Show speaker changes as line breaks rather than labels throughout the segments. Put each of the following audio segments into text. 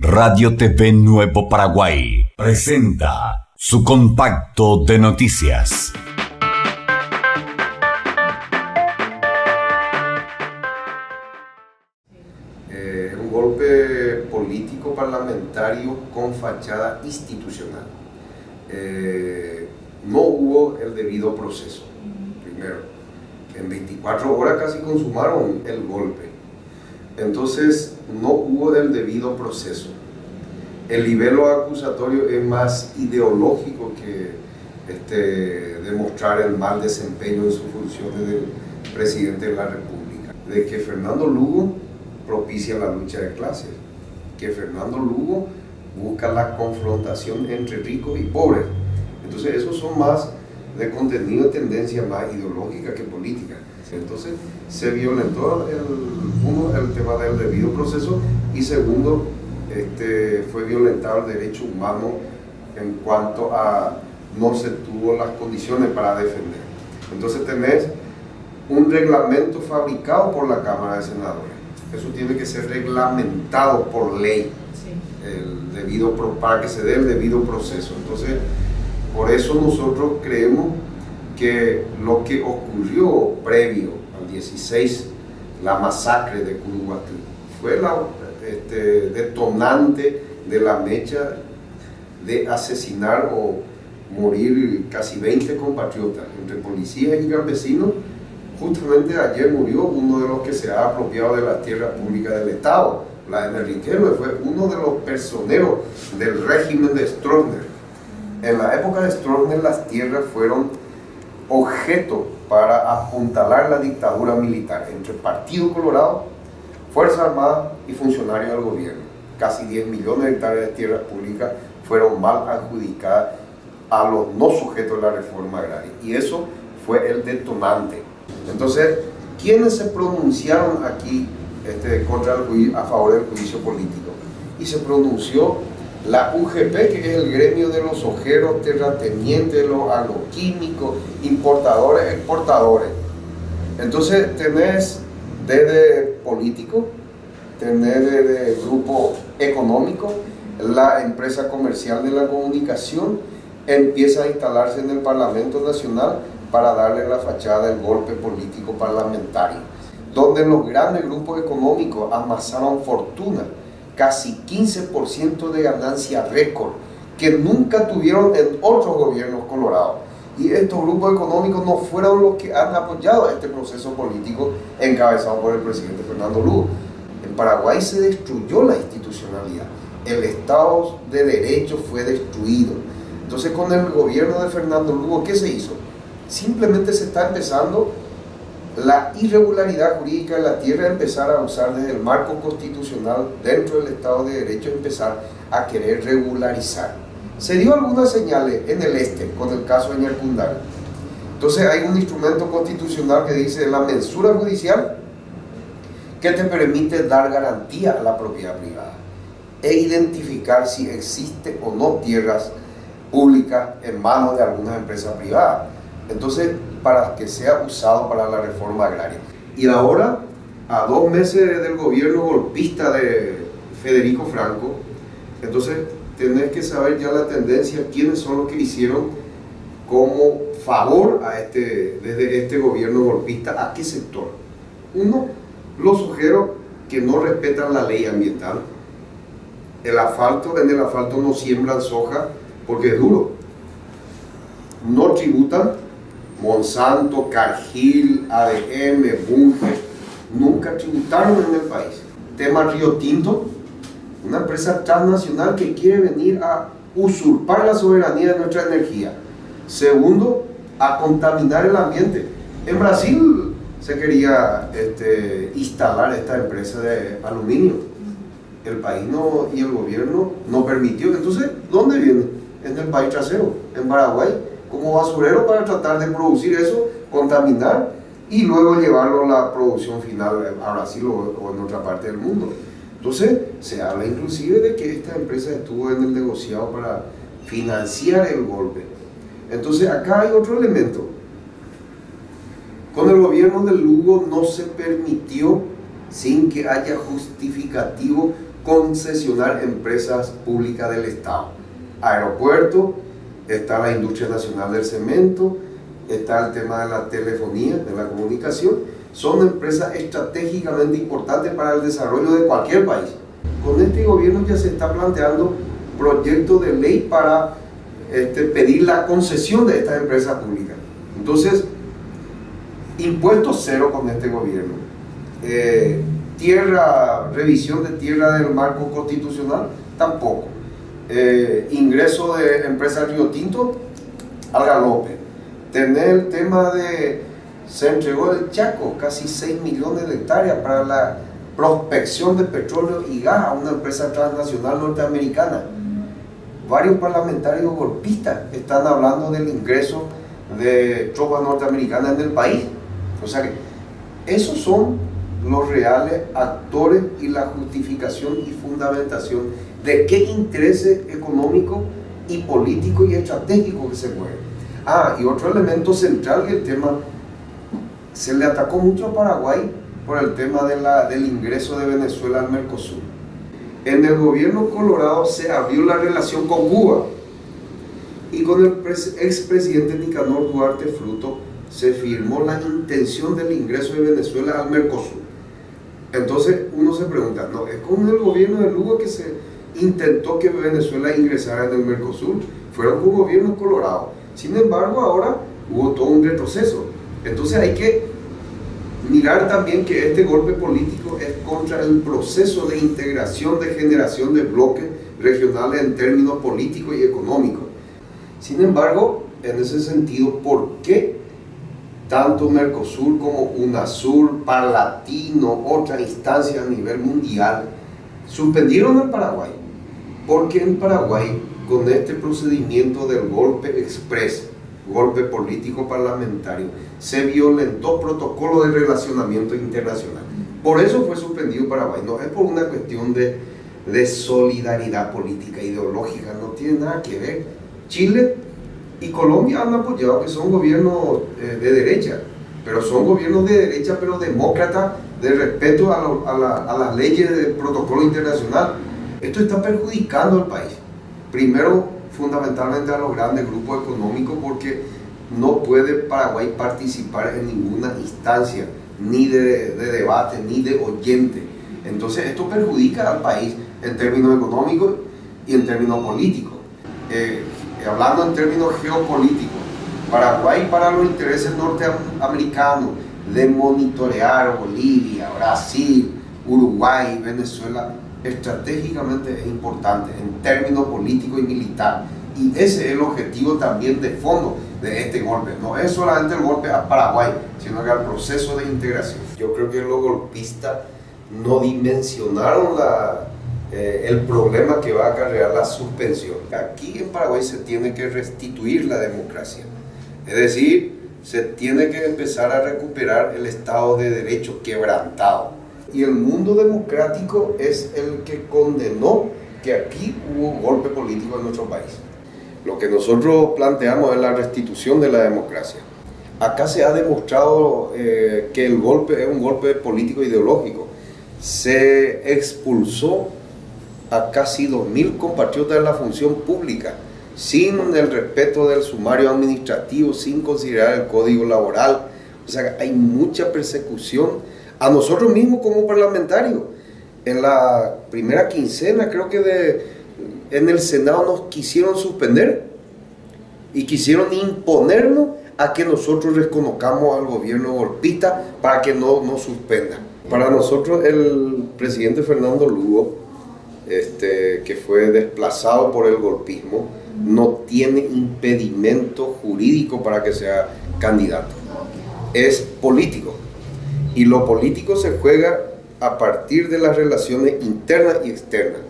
Radio TV Nuevo Paraguay presenta su compacto de noticias.
Un golpe político parlamentario con fachada institucional. No hubo el debido proceso. Primero, en 24 horas casi consumaron el golpe. Entonces, no hubo el debido proceso. El libelo acusatorio es más ideológico que demostrar el mal desempeño en sus funciones del presidente de la República. De que Fernando Lugo propicia la lucha de clases, que Fernando Lugo busca la confrontación entre ricos y pobres. Entonces, esos son más de contenido de tendencia más ideológica que política. Entonces, se violentó el tema del debido proceso y segundo, fue violentado el derecho humano en cuanto a no se tuvo las condiciones para defender. Entonces, tenés un reglamento fabricado por la Cámara de Senadores. Eso tiene que ser reglamentado por ley, para que se dé el debido proceso. Entonces, por eso nosotros creemos que lo que ocurrió previo al 16, la masacre de Curuguatú, fue la detonante de la mecha de asesinar o morir casi 20 compatriotas, entre policías y campesinos. Justamente ayer murió uno de los que se ha apropiado de las tierras públicas del Estado, Vladimir Riquelme, fue uno de los personeros del régimen de Stroessner. En la época de Stroessner las tierras fueron objeto para apuntalar la dictadura militar entre Partido Colorado, Fuerza Armada y funcionarios del gobierno. Casi 10 millones de hectáreas de tierras públicas fueron mal adjudicadas a los no sujetos de la reforma agraria. Y eso fue el detonante. Entonces, ¿quiénes se pronunciaron aquí a favor del juicio político? Y se pronunció la UGP, que es el gremio de los ojeros, terratenientes, los agroquímicos, importadores, exportadores. Entonces, tenés desde político, tenés desde grupo económico, la empresa comercial de la comunicación empieza a instalarse en el Parlamento Nacional para darle la fachada del golpe político parlamentario, donde los grandes grupos económicos amasaron fortuna, casi 15% de ganancia récord, que nunca tuvieron en otros gobiernos colorados. Y estos grupos económicos no fueron los que han apoyado este proceso político encabezado por el presidente Fernando Lugo. En Paraguay se destruyó la institucionalidad, el Estado de Derecho fue destruido. Entonces, con el gobierno de Fernando Lugo, ¿qué se hizo? Simplemente se está empezando la irregularidad jurídica de la tierra, empezar a usar desde el marco constitucional dentro del Estado de Derecho, empezar a querer regularizar. Se dio algunas señales en el con el caso de Ñarcundaga. Entonces hay un instrumento constitucional que dice la mensura judicial que te permite dar garantía a la propiedad privada e identificar si existe o no tierras públicas en manos de algunas empresas privadas. Entonces, para que sea usado para la reforma agraria. Y ahora, a 2 meses del gobierno golpista de Federico Franco, entonces tenés que saber ya la tendencia, quiénes son los que hicieron como favor a desde este gobierno golpista, a qué sector. Uno, los ojeros que no respetan la ley ambiental. En el asfalto no siembran soja porque es duro. No tributan. Monsanto, Cargill, ADM, Bunge, nunca tributaron en el país. Tema Río Tinto, una empresa transnacional que quiere venir a usurpar la soberanía de nuestra energía. Segundo, a contaminar el ambiente. En Brasil se quería instalar esta empresa de aluminio. El país y el gobierno no permitió. Entonces, ¿dónde viene? En el país trasero, en Paraguay, como basurero para tratar de producir eso, contaminar y luego llevarlo a la producción final a Brasil o en otra parte del mundo. Entonces, se habla inclusive de que esta empresa estuvo en el negociado para financiar el golpe. Entonces, acá hay otro elemento. Con el gobierno de Lugo no se permitió, sin que haya justificativo, concesionar empresas públicas del Estado. Aeropuerto, está la industria nacional del cemento, está el tema de la telefonía, de la comunicación. Son empresas estratégicamente importantes para el desarrollo de cualquier país. Con este gobierno ya se está planteando proyectos de ley para pedir la concesión de estas empresas públicas. Entonces, impuestos cero con este gobierno. Revisión de tierra del marco constitucional, tampoco. Ingreso de empresas Río Tinto al galope. Tener el tema de, se entregó el Chaco, casi 6 millones de hectáreas para la prospección de petróleo y gas a una empresa transnacional norteamericana. Varios parlamentarios golpistas están hablando del ingreso de tropas norteamericanas en el país. O sea que esos son los reales actores y la justificación y fundamentación de qué intereses económicos y políticos y estratégicos que se mueven. Y otro elemento central que el tema, se le atacó mucho a Paraguay por el tema del ingreso de Venezuela al Mercosur. En el gobierno Colorado se abrió la relación con Cuba y con el expresidente Nicanor Duarte Fruto se firmó la intención del ingreso de Venezuela al Mercosur. Entonces uno se pregunta, ¿no es con el gobierno de Lugo que se intentó que Venezuela ingresara en el Mercosur? Fueron con gobiernos colorados. Sin embargo, ahora hubo todo un retroceso. Entonces hay que mirar también que este golpe político es contra el proceso de integración, de generación de bloques regionales en términos políticos y económicos. Sin embargo, en ese sentido, ¿por qué tanto Mercosur como UNASUR, Parlatino, otra instancia a nivel mundial, suspendieron el Paraguay? Porque en Paraguay, con este procedimiento del golpe express, golpe político parlamentario, se violentó protocolo de relacionamiento internacional. Por eso fue suspendido Paraguay. No es por una cuestión de solidaridad política, ideológica, no tiene nada que ver. Chile y Colombia han apoyado, que son gobiernos de derecha, pero son gobiernos de derecha, pero demócratas, de respeto a las leyes del protocolo internacional. Esto está perjudicando al país. Primero, fundamentalmente a los grandes grupos económicos, porque no puede Paraguay participar en ninguna instancia, ni de debate, ni de oyente. Entonces esto perjudica al país en términos económicos y en términos políticos. Hablando en términos geopolíticos, Paraguay, para los intereses norteamericanos de monitorear Bolivia, Brasil, Uruguay, Venezuela, estratégicamente es importante en términos políticos y militar, y ese es el objetivo también de fondo de este golpe. No es solamente el golpe a Paraguay, sino que al proceso de integración. Yo creo que los golpistas no dimensionaron el problema que va a acarrear la suspensión. Aquí en Paraguay se tiene que restituir la democracia, es decir, se tiene que empezar a recuperar el Estado de Derecho quebrantado. Y el mundo democrático es el que condenó que aquí hubo un golpe político en nuestro país. Lo que nosotros planteamos es la restitución de la democracia. Acá se ha demostrado que el golpe es un golpe político ideológico. Se expulsó a casi 2.000 compatriotas de la función pública, sin el respeto del sumario administrativo, sin considerar el código laboral. O sea, hay mucha persecución a nosotros mismos como parlamentarios. En la primera quincena, creo que en el Senado nos quisieron suspender y quisieron imponernos a que nosotros reconozcamos al gobierno golpista para que no nos suspenda. Para nosotros el presidente Fernando Lugo, que fue desplazado por el golpismo, no tiene impedimento jurídico para que sea candidato. Es político. Y lo político se juega a partir de las relaciones internas y externas,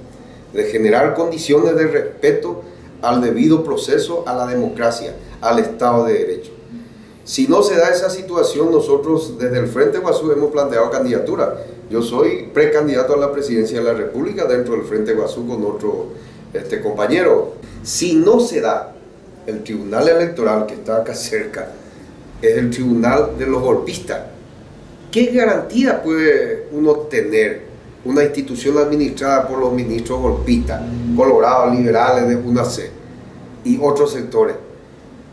de generar condiciones de respeto al debido proceso, a la democracia, al Estado de Derecho. Si no se da esa situación, nosotros desde el Frente Guazú hemos planteado candidatura. Yo soy precandidato a la presidencia de la República dentro del Frente Guazú con otro compañero. Si no se da, el tribunal electoral que está acá cerca es el tribunal de los golpistas. ¿Qué garantía puede uno tener una institución administrada por los ministros golpistas, colorados, liberales de UNAC y otros sectores.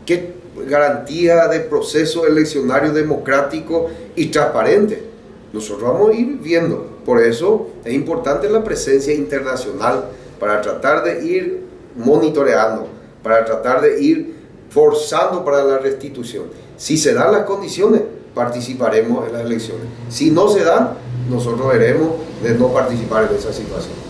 ¿Qué garantía de proceso eleccionario democrático y transparente? Nosotros vamos a ir viendo. Por eso es importante la presencia internacional para tratar de ir monitoreando, para tratar de ir forzando para la restitución. Si se dan las condiciones, participaremos en las elecciones. Si no se dan, nosotros veremos de no participar en esa situación.